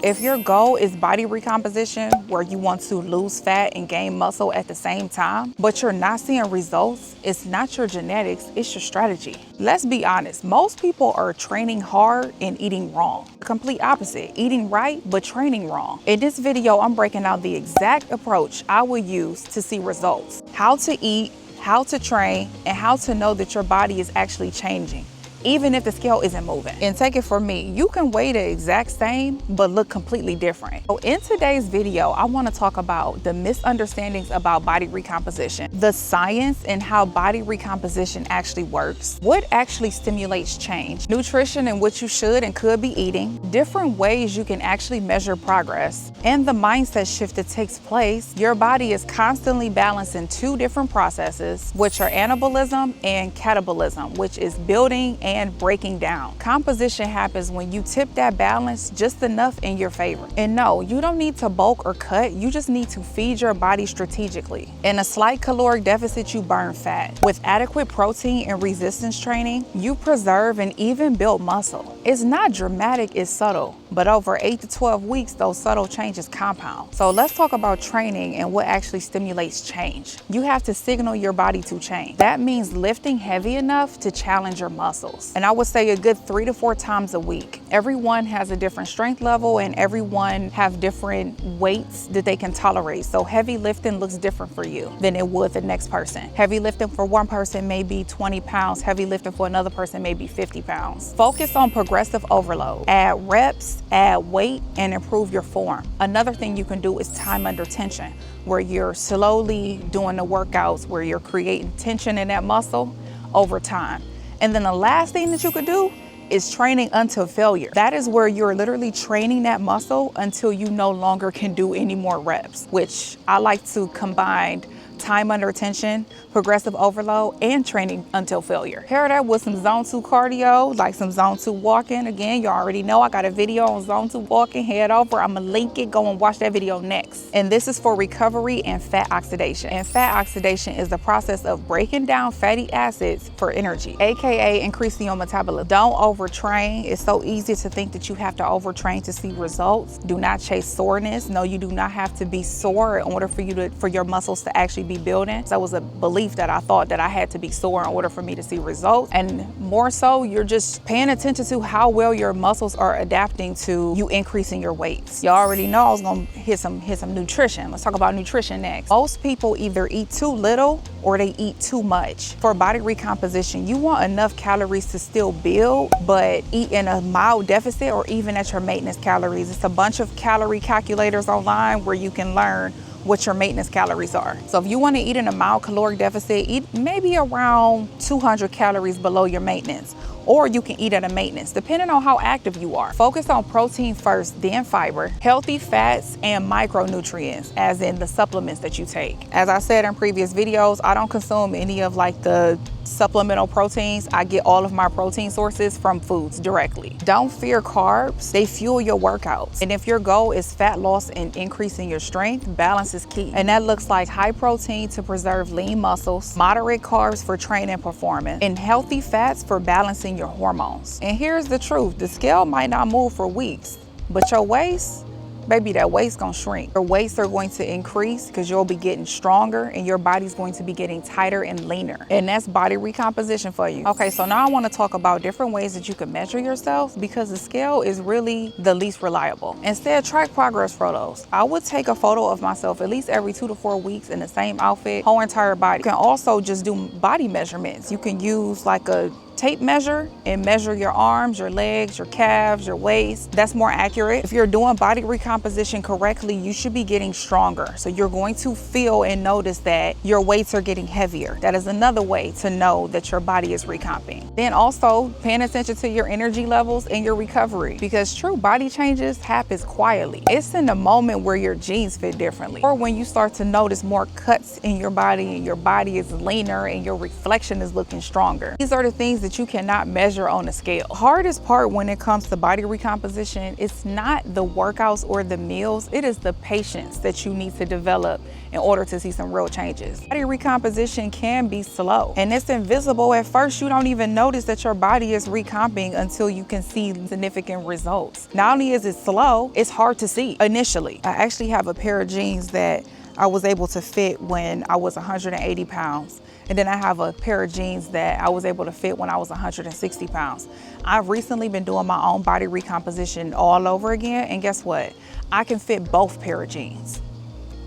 If your goal is body recomposition, where you want to lose fat and gain muscle at the same time, but you're not seeing results, it's not your genetics, it's your strategy. Let's be honest, most people are training hard and eating wrong. Complete opposite, eating right, but training wrong. In this video, I'm breaking out the exact approach I will use to see results. How to eat, how to train, and how to know that your body is actually changing, even if the scale isn't moving. And take it from me, you can weigh the exact same, but look completely different. So in today's video, I wanna talk about the misunderstandings about body recomposition, the science and how body recomposition actually works, what actually stimulates change, nutrition and what you should and could be eating, different ways you can actually measure progress, and the mindset shift that takes place. Your body is constantly balancing two different processes, which are anabolism and catabolism, which is building and breaking down. Composition happens when you tip that balance just enough in your favor. And no, you don't need to bulk or cut, you just need to feed your body strategically. In a slight caloric deficit, you burn fat. With adequate protein and resistance training, you preserve and even build muscle. It's not dramatic, it's subtle, but over 8 to 12 weeks, those subtle changes compound. So let's talk about training and what actually stimulates change. You have to signal your body to change. That means lifting heavy enough to challenge your muscles. And I would say a good 3 to 4 times a week. Everyone has a different strength level and everyone have different weights that they can tolerate. So heavy lifting looks different for you than it would the next person. Heavy lifting for one person may be 20 pounds. Heavy lifting for another person may be 50 pounds. Focus on progressive overload. Add reps, add weight, and improve your form. Another thing you can do is time under tension, where you're slowly doing the workouts, where you're creating tension in that muscle over time. And then the last thing that you could do is training until failure. That is where you're literally training that muscle until you no longer can do any more reps, which I like to combine time under tension, progressive overload, and training until failure. Pair that with some zone 2 cardio, like some zone 2 walking. Again, you already know I got a video on zone 2 walking. Head over, I'm gonna link it, go and watch that video next. And this is for recovery and fat oxidation. And fat oxidation is the process of breaking down fatty acids for energy, AKA increasing your metabolism. Don't overtrain. It's so easy to think that you have to overtrain to see results. Do not chase soreness. No, you do not have to be sore in order for your muscles to actually be building. So that was a belief that I thought that I had to be sore in order for me to see results. And more so, you're just paying attention to how well your muscles are adapting to you increasing your weights. You already know I was gonna hit some nutrition. Let's talk about nutrition next. Most people either eat too little or they eat too much. For body recomposition, you want enough calories to still build, but eat in a mild deficit or even at your maintenance calories. It's a bunch of calorie calculators online where you can learn what your maintenance calories are. So if you want to eat in a mild caloric deficit, eat maybe around 200 calories below your maintenance, or you can eat at a maintenance, depending on how active you are. Focus on protein first, then fiber, healthy fats, and micronutrients, as in the supplements that you take. As I said in previous videos, I don't consume any of like the supplemental proteins. I get all of my protein sources from foods directly. Don't fear carbs. They fuel your workouts. And if your goal is fat loss and increasing your strength, balance is key. And that looks like high protein to preserve lean muscles, moderate carbs for training performance, and healthy fats for balancing your hormones. And here's the truth. The scale might not move for weeks, but your waist, baby, that waist gonna shrink. Your weights are going to increase because you'll be getting stronger and your body's going to be getting tighter and leaner. And that's body recomposition for you. Okay, so now I wanna talk about different ways that you can measure yourself, because the scale is really the least reliable. Instead, track progress photos. I would take a photo of myself at least every 2 to 4 weeks in the same outfit, whole entire body. You can also just do body measurements. You can use like a tape measure and measure your arms, your legs, your calves, your waist. That's more accurate. If you're doing body recomposition correctly, you should be getting stronger. So you're going to feel and notice that your weights are getting heavier. That is another way to know that your body is recomping. Then also paying attention to your energy levels and your recovery, because true body changes happens quietly. It's in the moment where your jeans fit differently, or when you start to notice more cuts in your body and your body is leaner and your reflection is looking stronger. These are the things that you cannot measure on a scale. Hardest part when it comes to body recomposition, it's not the workouts or the meals, it is the patience that you need to develop in order to see some real changes. Body recomposition can be slow and it's invisible. At first, you don't even notice that your body is recomping until you can see significant results. Not only is it slow, it's hard to see initially. I actually have a pair of jeans that I was able to fit when I was 180 pounds. And then I have a pair of jeans that I was able to fit when I was 160 pounds. I've recently been doing my own body recomposition all over again. And guess what? I can fit both pair of jeans.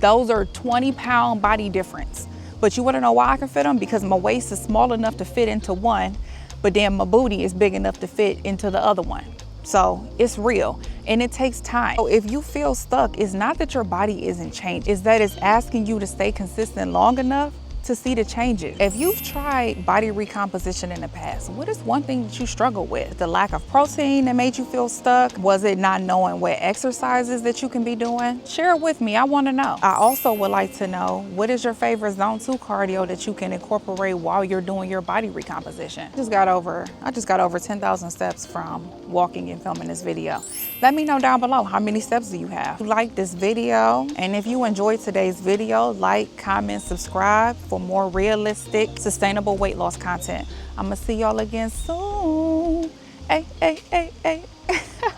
Those are 20-pound body difference. But you wanna know why I can fit them? Because my waist is small enough to fit into one, but then my booty is big enough to fit into the other one. So it's real and it takes time. So if you feel stuck, it's not that your body isn't changing, it's that it's asking you to stay consistent long enough to see the changes. If you've tried body recomposition in the past, what is one thing that you struggle with? The lack of protein that made you feel stuck? Was it not knowing what exercises that you can be doing? Share it with me, I wanna know. I also would like to know, what is your favorite zone 2 cardio that you can incorporate while you're doing your body recomposition? I just got over 10,000 steps from walking and filming this video. Let me know down below, how many steps do you have? If you like this video, and if you enjoyed today's video, like, comment, subscribe for more realistic, sustainable weight loss content. I'm gonna see y'all again soon. Hey, hey, hey, hey.